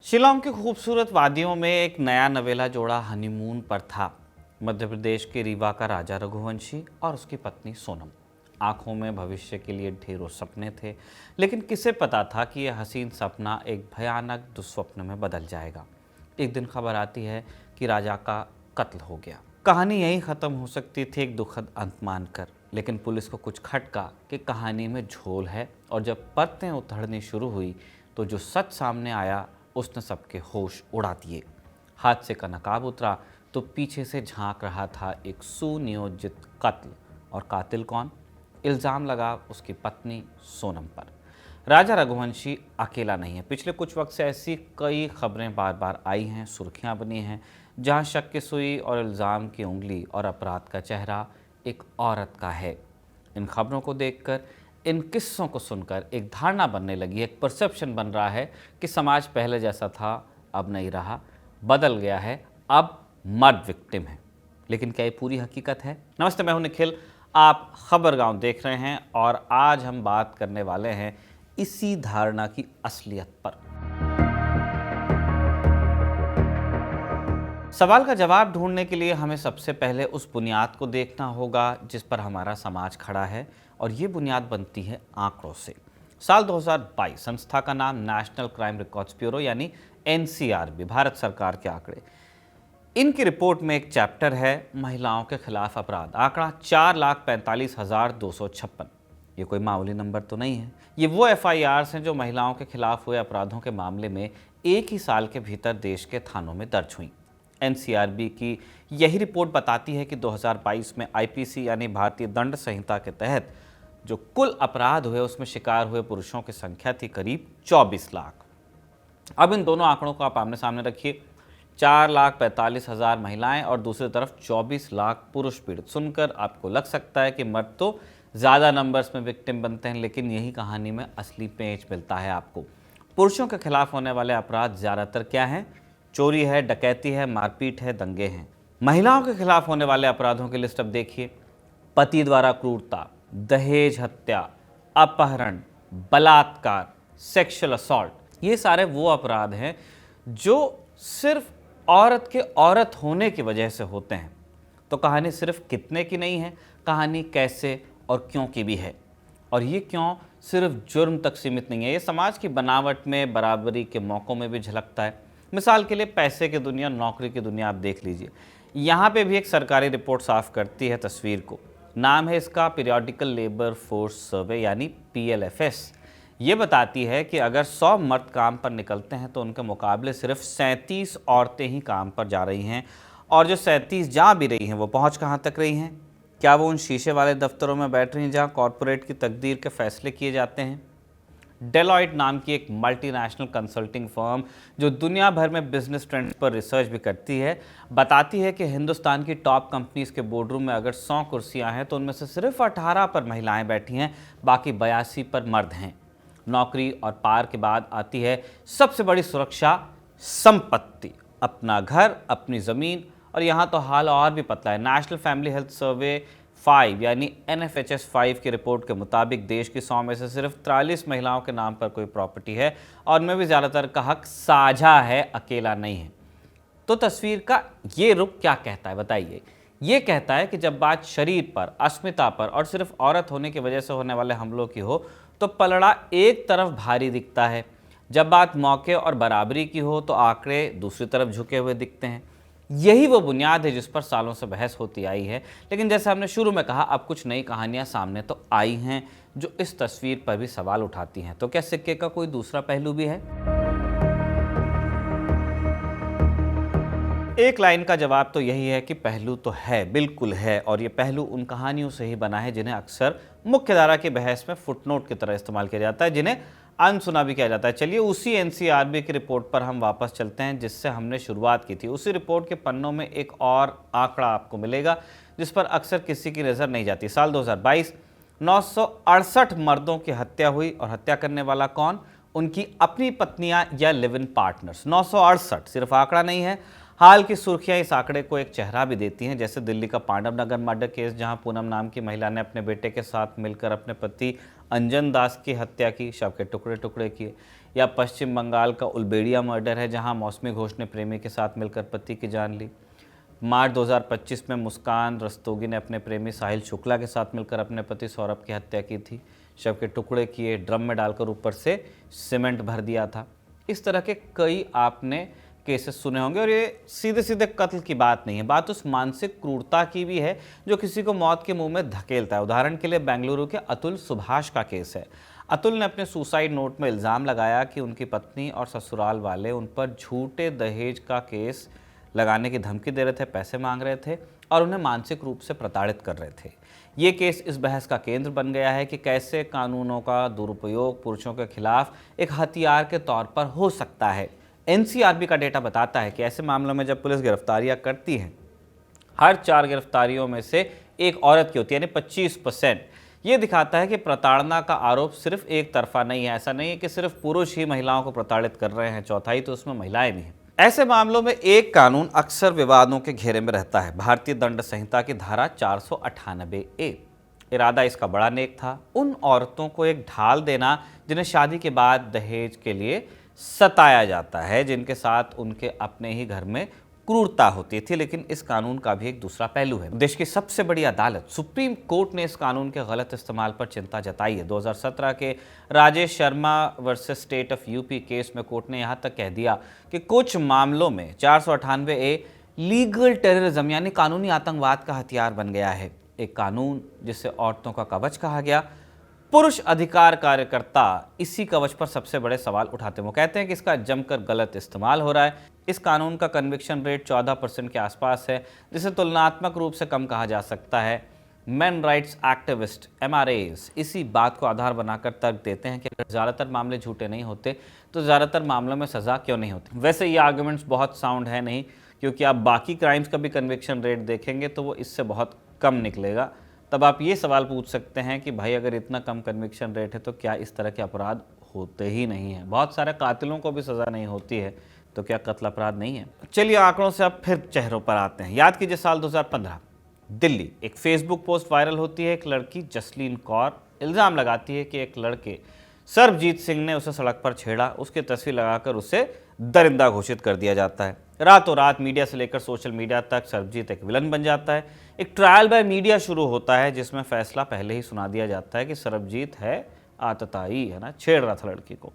शिलोंग की खूबसूरत वादियों में एक नया नवेला जोड़ा हनीमून पर था। मध्य प्रदेश के रीवा का राजा रघुवंशी और उसकी पत्नी सोनम। आंखों में भविष्य के लिए ढेरों सपने थे, लेकिन किसे पता था कि यह हसीन सपना एक भयानक दुस्वप्न में बदल जाएगा। एक दिन खबर आती है कि राजा का कत्ल हो गया। कहानी यहीं ख़त्म हो सकती थी एक दुखद अंत मानकर, लेकिन पुलिस को कुछ खटका कि कहानी में झोल है। और जब परतें उतरनी शुरू हुई तो जो सच सामने आया उसने सबके होश उड़ा दिए। हादसे का नकाब उतरा तो पीछे से झांक रहा था एक सुनियोजित कत्ल। और कातिल कौन? इल्ज़ाम लगा उसकी पत्नी सोनम पर। राजा रघुवंशी अकेला नहीं है। पिछले कुछ वक्त से ऐसी कई खबरें बार बार आई हैं, सुर्खियां बनी हैं, जहां शक की सुई और इल्ज़ाम की उंगली और अपराध का चेहरा एक औरत का है। इन खबरों को देखकर, इन किस्सों को सुनकर एक धारणा बनने लगी, एक परसेप्शन बन रहा है कि समाज पहले जैसा था अब नहीं रहा, बदल गया है, अब मर्द विक्टिम है। लेकिन क्या ये पूरी हकीकत है? नमस्ते, मैं हूं निखिल, आप खबरगांव देख रहे हैं और आज हम बात करने वाले हैं इसी धारणा की असलियत पर। सवाल का जवाब ढूंढने के लिए हमें सबसे पहले उस बुनियाद को देखना होगा जिस पर हमारा समाज खड़ा है, और ये बुनियाद बनती है आंकड़ों से। साल 2022, संस्था का नाम नेशनल क्राइम रिकॉर्ड्स ब्यूरो यानी एनसीआरबी, भारत सरकार के आंकड़े। इनकी रिपोर्ट में एक चैप्टर है महिलाओं के खिलाफ अपराध। आंकड़ा 4,45,256। ये कोई मामूली नंबर तो नहीं है। ये वो एफआईआर्स हैं जो महिलाओं के खिलाफ हुए अपराधों के मामले में एक ही साल के भीतर देश के थानों में दर्ज हुई। एनसीआरबी की यही रिपोर्ट बताती है कि 2022 में आईपीसी यानी भारतीय दंड संहिता के तहत जो कुल अपराध हुए उसमें शिकार हुए पुरुषों की संख्या थी करीब 24 लाख। अब इन दोनों आंकड़ों को आप आमने सामने रखिए। 4,45,000 महिलाएं और दूसरी तरफ 24 लाख पुरुष पीड़ित। सुनकर आपको लग सकता है कि मर्द तो ज़्यादा नंबर्स में विक्टिम बनते हैं, लेकिन यही कहानी में असली पेंच मिलता है आपको। पुरुषों के खिलाफ होने वाले अपराध ज़्यादातर क्या हैं? चोरी है, डकैती है, मारपीट है, दंगे हैं। महिलाओं के खिलाफ होने वाले अपराधों की लिस्ट अब देखिए। पति द्वारा क्रूरता, दहेज हत्या, अपहरण, बलात्कार, सेक्सुअल असॉल्ट, ये सारे वो अपराध हैं जो सिर्फ औरत के औरत होने की वजह से होते हैं। तो कहानी सिर्फ कितने की नहीं है, कहानी कैसे और क्यों की भी है। और ये क्यों सिर्फ जुर्म तक सीमित नहीं है, ये समाज की बनावट में, बराबरी के मौक़ों में भी झलकता है। मिसाल के लिए पैसे की दुनिया, नौकरी की दुनिया आप देख लीजिए। यहाँ पे भी एक सरकारी रिपोर्ट साफ करती है तस्वीर को। नाम है इसका पीरियोडिकल लेबर फोर्स सर्वे यानी PLFS। ये बताती है कि अगर 100 मर्द काम पर निकलते हैं तो उनके मुकाबले सिर्फ 37 औरतें ही काम पर जा रही हैं। और जो 37 जा भी रही हैं वो पहुँच कहाँ तक रही हैं? क्या वो उन शीशे वाले दफ्तरों में बैठ रही हैं जहाँ कॉरपोरेट की तकदीर के फैसले किए जाते हैं? डेलॉयट नाम की एक मल्टीनेशनल कंसल्टिंग फर्म जो दुनिया भर में बिजनेस ट्रेंड्स पर रिसर्च भी करती है, बताती है कि हिंदुस्तान की टॉप कंपनीज के बोर्डरूम में अगर 100 कुर्सियां हैं तो उनमें से सिर्फ 18 पर महिलाएं बैठी हैं, बाकी 82 पर मर्द हैं। नौकरी और पार के बाद आती है सबसे बड़ी सुरक्षा, संपत्ति, अपना घर, अपनी ज़मीन। और यहाँ तो हाल और भी पतला है। नेशनल फैमिली हेल्थ सर्वे 5 यानी NFHS 5 की रिपोर्ट के मुताबिक देश की 100 में से सिर्फ 43 महिलाओं के नाम पर कोई प्रॉपर्टी है, और उनमें भी ज़्यादातर का हक साझा है, अकेला नहीं है। तो तस्वीर का ये रुख क्या कहता है बताइए? ये कहता है कि जब बात शरीर पर, अस्मिता पर और सिर्फ औरत होने की वजह से होने वाले हमलों की हो तो पलड़ा एक तरफ भारी दिखता है। जब बात मौके और बराबरी की हो तो आंकड़े दूसरी तरफ झुके हुए दिखते हैं। यही वो बुनियाद है जिस पर सालों से बहस होती आई है। लेकिन जैसे हमने शुरू में कहा, अब कुछ नई कहानियां सामने तो आई हैं जो इस तस्वीर पर भी सवाल उठाती हैं। तो क्या सिक्के का कोई दूसरा पहलू भी है? एक लाइन का जवाब तो यही है कि पहलू तो है, बिल्कुल है। और ये पहलू उन कहानियों से ही बना है जिन्हें अक्सर मुख्यधारा की बहस में फुटनोट की तरह इस्तेमाल किया जाता है, जिन्हें अनसुना भी किया जाता है। चलिए उसी एनसीआरबी की रिपोर्ट पर हम वापस चलते हैं जिससे हमने शुरुआत की थी। उसी रिपोर्ट के पन्नों में एक और आंकड़ा आपको मिलेगा जिस पर अक्सर किसी की नज़र नहीं जाती। साल 2022, 968 मर्दों की हत्या हुई। और हत्या करने वाला कौन? उनकी अपनी पत्नियां या लिव इन पार्टनर्स। 968 सिर्फ आंकड़ा नहीं है, हाल की सुर्खियां इस आंकड़े को एक चेहरा भी देती हैं। जैसे दिल्ली का पांडव नगर मर्डर केस, जहां पूनम नाम की महिला ने अपने बेटे के साथ मिलकर अपने पति अंजन दास की हत्या की, शव के टुकड़े टुकड़े किए। या पश्चिम बंगाल का उलबेड़िया मर्डर है, जहां मौसमी घोष ने प्रेमी के साथ मिलकर पति की जान ली। मार्च 2025 में मुस्कान रस्तोगी ने अपने प्रेमी साहिल शुक्ला के साथ मिलकर अपने पति सौरभ की हत्या की थी। शव के टुकड़े किए, ड्रम में डालकर ऊपर से सीमेंट भर दिया था। इस तरह के कई आपने केसेस सुने होंगे, और ये सीधे सीधे कत्ल की बात नहीं है, बात उस मानसिक क्रूरता की भी है जो किसी को मौत के मुंह में धकेलता है। उदाहरण के लिए बेंगलुरु के अतुल सुभाष का केस है। अतुल ने अपने सुसाइड नोट में इल्ज़ाम लगाया कि उनकी पत्नी और ससुराल वाले उन पर झूठे दहेज का केस लगाने की धमकी दे रहे थे, पैसे मांग रहे थे और उन्हें मानसिक रूप से प्रताड़ित कर रहे थे। ये केस इस बहस का केंद्र बन गया है कि कैसे कानूनों का दुरुपयोग पुरुषों के खिलाफ एक हथियार के तौर पर हो सकता है। एनसीआरबी का डेटा बताता है कि ऐसे मामलों में जब पुलिस गिरफ्तारियां करती है, हर 4 गिरफ्तारियों में से एक औरत की होती है, यानी 25%। ये दिखाता है कि प्रताड़ना का आरोप सिर्फ एक तरफा नहीं है। ऐसा नहीं है कि सिर्फ पुरुष ही महिलाओं को प्रताड़ित कर रहे हैं, चौथाई तो उसमें महिलाएं भी हैं। ऐसे मामलों में एक कानून अक्सर विवादों के घेरे में रहता है, भारतीय दंड संहिता की धारा 498A। इरादा इसका बड़ा नेक था, उन औरतों को एक ढाल देना जिन्हें शादी के बाद दहेज के लिए सताया जाता है, जिनके साथ उनके अपने ही घर में क्रूरता होती थी। लेकिन इस कानून का भी एक दूसरा पहलू है। देश की सबसे बड़ी अदालत सुप्रीम कोर्ट ने इस कानून के गलत इस्तेमाल पर चिंता जताई है। 2017 के Rajesh Sharma versus state of UP case में कोर्ट ने यहां तक कह दिया कि कुछ मामलों में 498A लीगल टेररिज्म यानी कानूनी आतंकवाद का हथियार बन गया है। एक कानून जिसे औरतों का कवच कहा गया। पुरुष अधिकार कार्यकर्ता इसी कवच पर सबसे बड़े सवाल उठाते हैं। वो कहते हैं कि इसका जमकर गलत इस्तेमाल हो रहा है। इस कानून का कन्विक्शन रेट 14% के आसपास है, जिसे तुलनात्मक रूप से कम कहा जा सकता है। मेन राइट्स एक्टिविस्ट MRAs इसी बात को आधार बनाकर तर्क देते हैं कि अगर ज़्यादातर मामले झूठे नहीं होते तो ज़्यादातर मामलों में सज़ा क्यों नहीं होती। वैसे ये आर्गुमेंट्स बहुत साउंड है नहीं, क्योंकि आप बाकी क्राइम्स का भी कन्विक्शन रेट देखेंगे तो वो इससे बहुत कम निकलेगा। तब आप ये सवाल पूछ सकते हैं कि भाई अगर इतना कम कन्विक्शन रेट है तो क्या इस तरह के अपराध होते ही नहीं हैं? बहुत सारे कातिलों को भी सज़ा नहीं होती है, तो क्या कत्ल अपराध नहीं है? चलिए आंकड़ों से अब फिर चेहरों पर आते हैं। याद कीजिए साल 2015 दिल्ली, एक फेसबुक पोस्ट वायरल होती है। एक लड़की जसलीन कौर इल्ज़ाम लगाती है कि एक लड़के सरबजीत सिंह ने उसे सड़क पर छेड़ा। उसकी तस्वीर लगाकर उसे दरिंदा घोषित कर दिया जाता है। रातों रात मीडिया से लेकर सोशल मीडिया तक सरबजीत एक विलन बन जाता है। एक ट्रायल बाय मीडिया शुरू होता है, जिसमें फैसला पहले ही सुना दिया जाता है कि सरबजीत है आतताई, है ना, छेड़ रहा था लड़की को।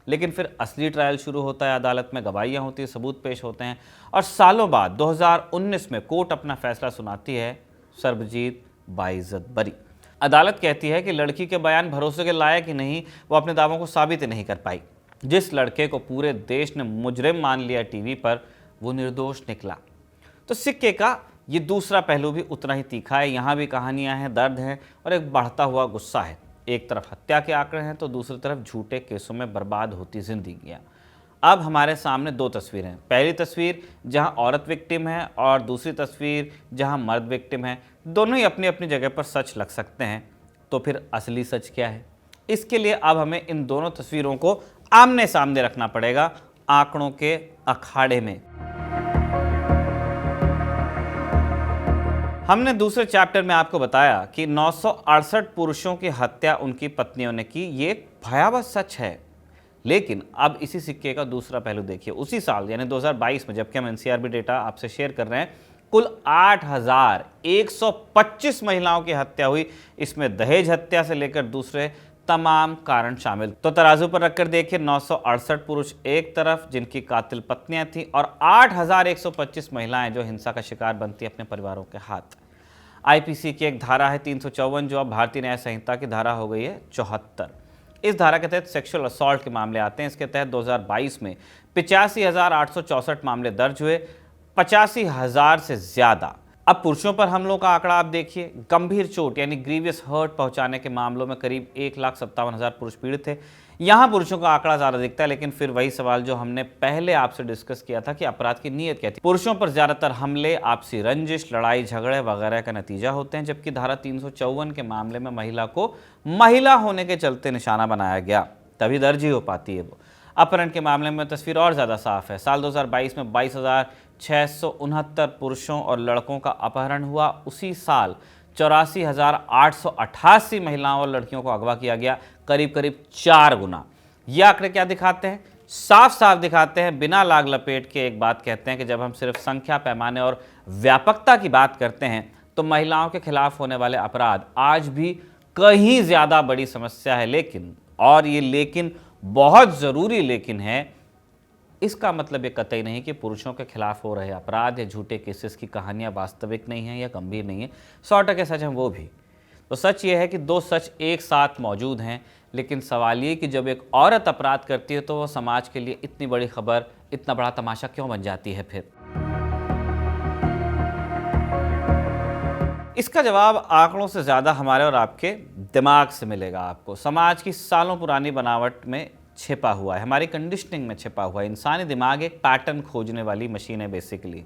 लेकिन फिर असली ट्रायल शुरू होता है, अदालत में गवाहियां होती है, सबूत पेश होते हैं, और सालों बाद 2019 में कोर्ट अपना फैसला सुनाती है। सरबजीत बाइज्जत बरी। अदालत कहती है कि लड़की के बयान भरोसे के लायक ही नहीं, वो अपने दावों को साबित ही नहीं कर पाई। जिस लड़के को पूरे देश ने मुजरिम मान लिया टीवी पर, वो निर्दोष निकला। तो सिक्के का ये दूसरा पहलू भी उतना ही तीखा है। यहाँ भी कहानियाँ हैं, दर्द है और एक बढ़ता हुआ गुस्सा है। एक तरफ हत्या के आंकड़े हैं तो दूसरी तरफ झूठे केसों में बर्बाद होती जिंदगियाँ। अब हमारे सामने 2 तस्वीरें हैं। पहली तस्वीर जहां औरत विक्टिम है और दूसरी तस्वीर जहां मर्द विक्टिम है। दोनों ही अपनी अपनी जगह पर सच लग सकते हैं। तो फिर असली सच क्या है? इसके लिए अब हमें इन दोनों तस्वीरों को आमने सामने रखना पड़ेगा, आंकड़ों के अखाड़े में। हमने दूसरे चैप्टर में आपको बताया कि 968 पुरुषों की हत्या उनकी पत्नियों ने की। ये एक भयावह सच है। लेकिन अब इसी सिक्के का दूसरा पहलू देखिए। उसी साल यानी 2022 में, जबकि हम एनसीआरबी डेटा आपसे शेयर कर रहे हैं, कुल 8125 महिलाओं की हत्या हुई। इसमें दहेज हत्या से लेकर दूसरे तमाम कारण शामिल। तो तराजू पर रखकर देखिए, 968 पुरुष एक तरफ जिनकी कातिल पत्नियां थीं, और 8125 महिलाएं जो हिंसा का शिकार बनती अपने परिवारों के हाथ। आईपीसी की एक धारा है 354, जो अब भारतीय न्याय संहिता की धारा हो गई है 74। इस धारा के तहत सेक्सुअल असॉल्ट के मामले आते हैं। इसके तहत 2022 में 85,864 मामले दर्ज हुए, 85,000 से ज्यादा। अब पुरुषों पर हमलों का आंकड़ा आप देखिए। गंभीर चोट यानी ग्रीवियस हर्ट पहुंचाने के मामलों में करीब 1,57,000 पुरुष पीड़ित थे। यहाँ पुरुषों का आंकड़ा ज़्यादा दिखता है, लेकिन फिर वही सवाल जो हमने पहले आपसे डिस्कस किया था कि अपराध की नीयत क्या थी। पुरुषों पर ज़्यादातर हमले आपसी रंजिश, लड़ाई झगड़े वगैरह का नतीजा होते हैं, जबकि धारा 354 के मामले में महिला को महिला होने के चलते निशाना बनाया गया, तभी दर्ज ही हो पाती है वो। अपहरण के मामले में तस्वीर और ज़्यादा साफ है। साल 2022 में 22,669 पुरुषों और लड़कों का अपहरण हुआ। उसी साल 84,888 महिलाओं और लड़कियों को अगवा किया गया, करीब करीब 4 गुना। ये आंकड़े क्या दिखाते हैं? साफ साफ दिखाते हैं, बिना लाग लपेट के एक बात कहते हैं कि जब हम सिर्फ संख्या, पैमाने और व्यापकता की बात करते हैं तो महिलाओं के खिलाफ होने वाले अपराध आज भी कहीं ज्यादा बड़ी समस्या है। लेकिन, और ये लेकिन बहुत जरूरी लेकिन है, इसका मतलब ये कतई नहीं कि पुरुषों के खिलाफ हो रहे अपराध या झूठे केसेस की कहानियां वास्तविक नहीं है या गंभीर नहीं है। 100% सच हैं वो भी। तो सच ये है कि दो सच एक साथ मौजूद हैं, लेकिन सवाल ये कि जब एक औरत अपराध करती है तो वो समाज के लिए इतनी बड़ी खबर, इतना बड़ा तमाशा क्यों बन जाती है फिर? इसका जवाब आंकड़ों से ज़्यादा हमारे और आपके दिमाग से मिलेगा आपको। समाज की सालों पुरानी बनावट में छिपा हुआ है, हमारी कंडीशनिंग में छिपा हुआ है। इंसानी दिमाग एक पैटर्न खोजने वाली मशीन है बेसिकली।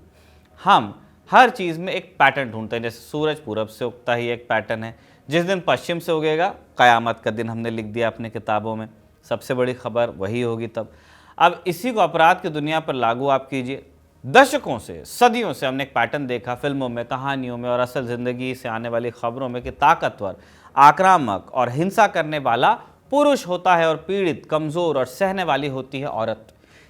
हम हर चीज़ में एक पैटर्न ढूंढते हैं। जैसे सूरज पूरब से उगता ही एक पैटर्न है, जिस दिन पश्चिम से उगेगा क़यामत का दिन हमने लिख दिया अपने किताबों में, सबसे बड़ी खबर वही होगी तब। अब इसी को अपराध की दुनिया पर लागू आप कीजिए। दशकों से, सदियों से हमने एक पैटर्न देखा फिल्मों में, कहानियों में और असल ज़िंदगी से आने वाली खबरों में कि ताकतवर, आक्रामक और हिंसा करने वाला पुरुष होता है और पीड़ित, कमज़ोर और सहने वाली होती है औरत।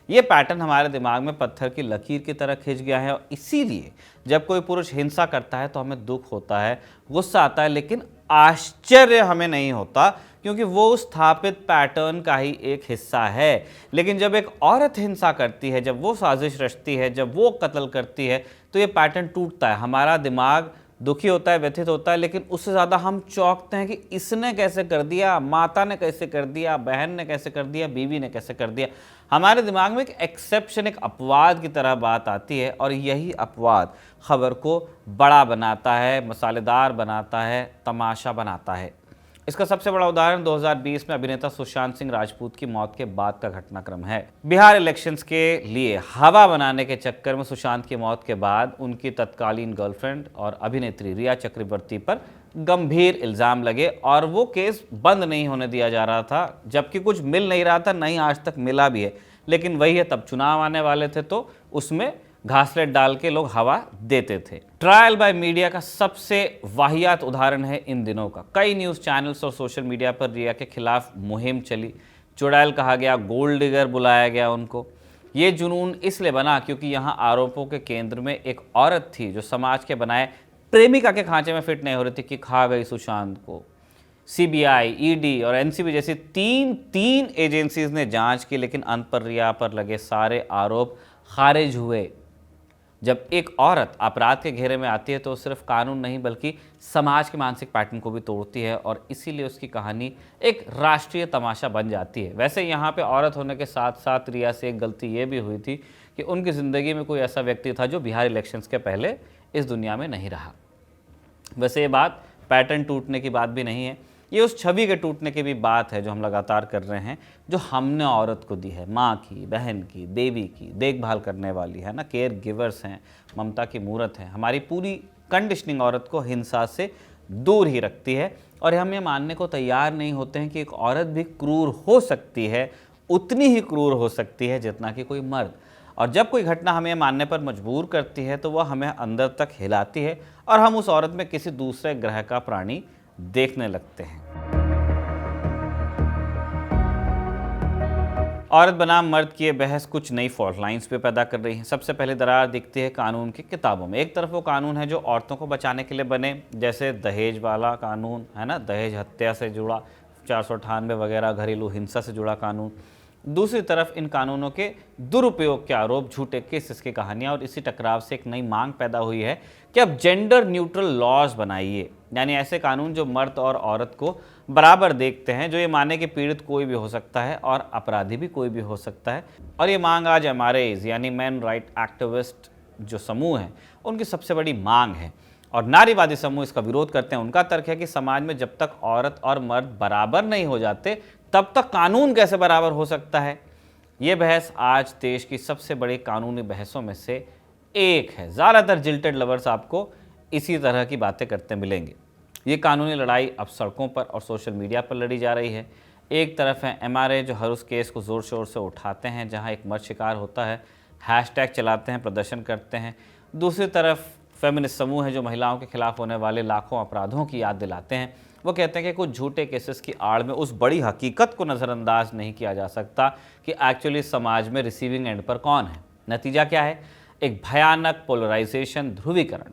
ये पैटर्न हमारे दिमाग में पत्थर की लकीर की तरह खिंच गया है और इसीलिए जब कोई पुरुष हिंसा करता है तो हमें दुख होता है, गुस्सा आता है, लेकिन आश्चर्य हमें नहीं होता क्योंकि वो उस स्थापित पैटर्न का ही एक हिस्सा है। लेकिन जब एक औरत हिंसा करती है, जब वो साजिश रचती है, जब वो कत्ल करती है, तो ये पैटर्न टूटता है। हमारा दिमाग दुखी होता है, व्यथित होता है, लेकिन उससे ज़्यादा हम चौंकते हैं कि इसने कैसे कर दिया, माता ने कैसे कर दिया, बहन ने कैसे कर दिया, बीवी ने कैसे कर दिया। हमारे दिमाग में एक एक्सेप्शन, एक अपवाद की तरह बात आती है और यही अपवाद खबर को बड़ा बनाता है, मसालेदार बनाता है, तमाशा बनाता है। इसका सबसे बड़ा उदाहरण 2020 में अभिनेता सुशांत सिंह राजपूत की मौत के बाद का घटनाक्रम है। बिहार इलेक्शंस के लिए हवा बनाने के चक्कर में सुशांत की मौत के बाद उनकी तत्कालीन गर्लफ्रेंड और अभिनेत्री रिया चक्रवर्ती पर गंभीर इल्ज़ाम लगे और वो केस बंद नहीं होने दिया जा रहा था, जबकि कुछ मिल नहीं रहा था, नहीं आज तक मिला भी है। लेकिन वही है, तब चुनाव आने वाले थे तो उसमें घासलेट डाल के लोग हवा देते थे। ट्रायल बाय मीडिया का सबसे वाहियात उदाहरण है इन दिनों का। कई न्यूज़ चैनल्स और सोशल मीडिया पर रिया के खिलाफ मुहिम चली, चुड़ैल कहा गया, गोल्ड डिगर बुलाया गया उनको। ये जुनून इसलिए बना क्योंकि यहाँ आरोपों के केंद्र में एक औरत थी जो समाज के बनाए प्रेमिका के खांचे में फिट नहीं हो रही थी कि खा गई सुशांत को। सीबीआई, ईडी और एनसीबी जैसी तीन एजेंसीज ने जांच की, लेकिन अंत पर रिया पर लगे सारे आरोप खारिज हुए। जब एक औरत अपराध के घेरे में आती है तो सिर्फ कानून नहीं बल्कि समाज के मानसिक पैटर्न को भी तोड़ती है और इसीलिए उसकी कहानी एक राष्ट्रीय तमाशा बन जाती है। वैसे यहाँ पे औरत होने के साथ साथ रिया से एक गलती ये भी हुई थी कि उनकी ज़िंदगी में कोई ऐसा व्यक्ति था जो बिहार इलेक्शंस के पहले इस दुनिया में नहीं रहा। वैसे ये बात पैटर्न टूटने की बात भी नहीं है, ये उस छवि के टूटने की भी बात है जो हम लगातार कर रहे हैं, जो हमने औरत को दी है, माँ की, बहन की, देवी की, देखभाल करने वाली है ना, केयर गिवर्स हैं, ममता की मूरत है। हमारी पूरी कंडीशनिंग औरत को हिंसा से दूर ही रखती है और हम ये मानने को तैयार नहीं होते हैं कि एक औरत भी क्रूर हो सकती है, उतनी ही क्रूर हो सकती है जितना कि कोई मर्द। और जब कोई घटना हमें मानने पर मजबूर करती है तो वह हमें अंदर तक हिलाती है और हम उस औरत में किसी दूसरे ग्रह का प्राणी देखने लगते हैं। औरत बनाम मर्द की ये बहस कुछ नई फॉल्ट लाइंस पे पैदा कर रही है। सबसे पहले दरार दिखती है कानून की किताबों में। एक तरफ वो कानून है जो औरतों को बचाने के लिए बने, जैसे दहेज वाला कानून है ना, दहेज हत्या से जुड़ा 498 वगैरह, घरेलू हिंसा से जुड़ा कानून। दूसरी तरफ इन कानूनों के दुरुपयोग के आरोप, झूठे केसेस की कहानियां और इसी टकराव से एक नई मांग पैदा हुई है कि अब जेंडर न्यूट्रल लॉज बनाइए, यानी ऐसे कानून जो मर्द और औरत को बराबर देखते हैं, जो ये माने कि पीड़ित कोई भी हो सकता है और अपराधी भी कोई भी हो सकता है। और ये मांग आज MRAs यानी मैन राइट एक्टिविस्ट जो समूह हैं उनकी सबसे बड़ी मांग है और नारीवादी समूह इसका विरोध करते हैं। उनका तर्क है कि समाज में जब तक औरत और मर्द बराबर नहीं हो जाते तब तक कानून कैसे बराबर हो सकता है। ये बहस आज देश की सबसे बड़ी कानूनी बहसों में से एक है। ज़्यादातर जिल्टेड लवर्स आपको इसी तरह की बातें करते मिलेंगे। ये कानूनी लड़ाई अब सड़कों पर और सोशल मीडिया पर लड़ी जा रही है। एक तरफ है MRA जो हर उस केस को ज़ोर शोर से उठाते हैं जहां एक मर्द शिकार होता है, हैशटैग चलाते हैं, प्रदर्शन करते हैं। दूसरी तरफ फेमिनिस्ट समूह है जो महिलाओं के खिलाफ होने वाले लाखों अपराधों की याद दिलाते हैं वो कहते हैं कि कुछ झूठे केसेस की आड़ में उस बड़ी हकीकत को नज़रअंदाज नहीं किया जा सकता कि एक्चुअली समाज में रिसीविंग एंड पर कौन है। नतीजा क्या है? एक भयानक पोलराइजेशन, ध्रुवीकरण,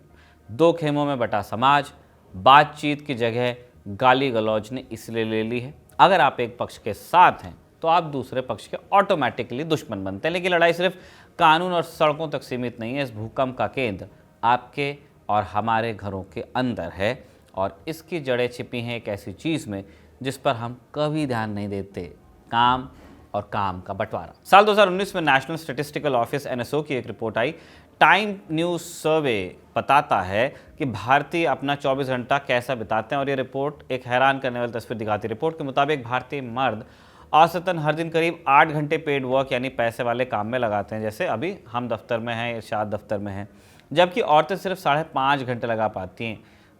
दो खेमों में बटा समाज। बातचीत की जगह गाली गलौज ने इसलिए ले ली है। अगर आप एक पक्ष के साथ हैं तो आप दूसरे पक्ष के ऑटोमेटिकली दुश्मन बनते हैं। लेकिन लड़ाई सिर्फ कानून और सड़कों तक सीमित नहीं है। इस भूकंप का केंद्र आपके और हमारे घरों के अंदर है और इसकी जड़ें छिपी हैं एक ऐसी चीज़ में जिस पर हम कभी ध्यान नहीं देते, काम और काम का बंटवारा। साल 2019 में नेशनल स्टैटिस्टिकल ऑफिस NSO की एक रिपोर्ट आई। टाइम न्यूज़ सर्वे बताता है कि भारतीय अपना 24 घंटा कैसा बिताते हैं और ये रिपोर्ट एक हैरान करने वाली तस्वीर दिखाती है। रिपोर्ट के मुताबिक भारतीय मर्द औसतन हर दिन करीब 8 घंटे पेड वर्क यानी पैसे वाले काम में लगाते हैं, जैसे अभी हम दफ्तर में हैं, इरशाद दफ्तर में हैं, जबकि औरतें सिर्फ 5.5 घंटे लगा पाती हैं।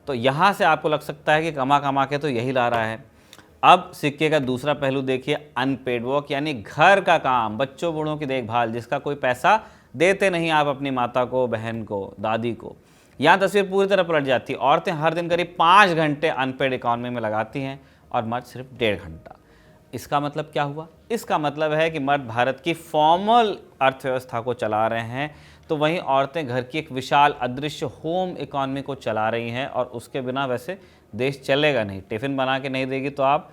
तो यहाँ से आपको लग सकता है कि कमा कमा के तो यही ला रहा है। अब सिक्के का दूसरा पहलू देखिए, अनपेड वर्क यानी घर का काम, बच्चों बूढ़ों की देखभाल, जिसका कोई पैसा देते नहीं आप अपनी माता को, बहन को, दादी को। यहाँ तस्वीर पूरी तरह पलट जाती है। औरतें हर दिन करीब 5 घंटे अनपेड इकॉनमी में लगाती हैं और मर्द सिर्फ 1.5 घंटा। इसका मतलब क्या हुआ? इसका मतलब है कि मर्द भारत की फॉर्मल अर्थव्यवस्था को चला रहे हैं, तो वहीं औरतें घर की एक विशाल अदृश्य होम इकॉनमी को चला रही हैं और उसके बिना वैसे देश चलेगा नहीं। टिफ़िन बना के नहीं देगी तो आप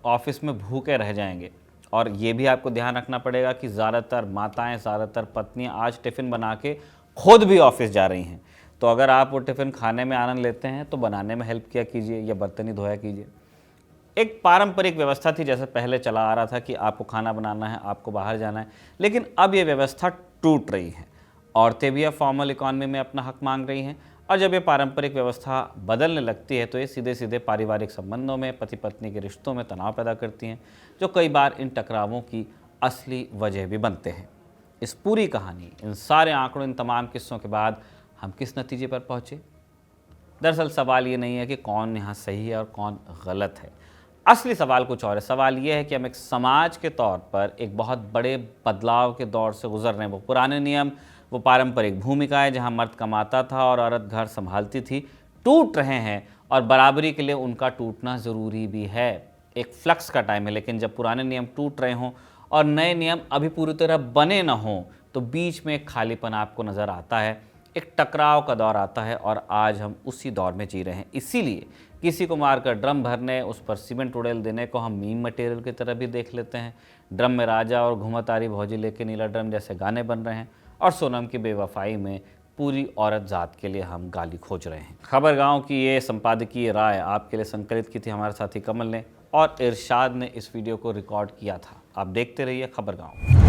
ऑफिस में भूखे रह जाएंगे। और ये भी आपको ध्यान रखना पड़ेगा कि ज़्यादातर माताएं, ज़्यादातर पत्नियां आज टिफ़िन बना के खुद भी ऑफिस जा रही हैं। तो अगर आप वो टिफ़िन खाने में आनंद लेते हैं तो बनाने में हेल्प किया कीजिए या बर्तन ही धोया कीजिए। एक पारंपरिक व्यवस्था थी, जैसे पहले चला आ रहा था कि आपको खाना बनाना है, आपको बाहर जाना है, लेकिन अब ये व्यवस्था टूट रही है। औरतें भी अब फॉर्मल इकॉनमी में अपना हक मांग रही हैं और जब ये पारंपरिक व्यवस्था बदलने लगती है तो ये सीधे सीधे पारिवारिक संबंधों में, पति पत्नी के रिश्तों में तनाव पैदा करती हैं, जो कई बार इन टकरावों की असली वजह भी बनते हैं। इस पूरी कहानी, इन सारे आंकड़ों, इन तमाम किस्सों के बाद हम किस नतीजे पर पहुँचे? दरअसल सवाल ये नहीं है कि कौन यहाँ सही है और कौन गलत है। असली सवाल कुछ और है। सवाल ये है कि हम एक समाज के तौर पर एक बहुत बड़े बदलाव के दौर से गुजर रहे हैं। वो पुराने नियम, वो पारंपरिक भूमिकाएं जहां मर्द कमाता था और औरत घर संभालती थी, टूट रहे हैं और बराबरी के लिए उनका टूटना ज़रूरी भी है। एक फ्लक्स का टाइम है, लेकिन जब पुराने नियम टूट रहे हों और नए नियम अभी पूरी तरह बने ना हों तो बीच में एक खालीपन आपको नज़र आता है, एक टकराव का दौर आता है और आज हम उसी दौर में जी रहे हैं। इसीलिए किसी को मारकर ड्रम भरने, उस पर सीमेंट उड़ेल देने को हम मीम मटेरियल की तरह भी देख लेते हैं। ड्रम में राजा और घुमतारी भौजी लेके नीला ड्रम जैसे गाने बन रहे हैं और सोनम की बेवफाई में पूरी औरत जात के लिए हम गाली खोज रहे हैं। खबर गाँव की ये संपादकीय राय आपके लिए संकलित की थी हमारे साथी कमल ने और इरशाद ने इस वीडियो को रिकॉर्ड किया था। आप देखते रहिए खबर गाँव।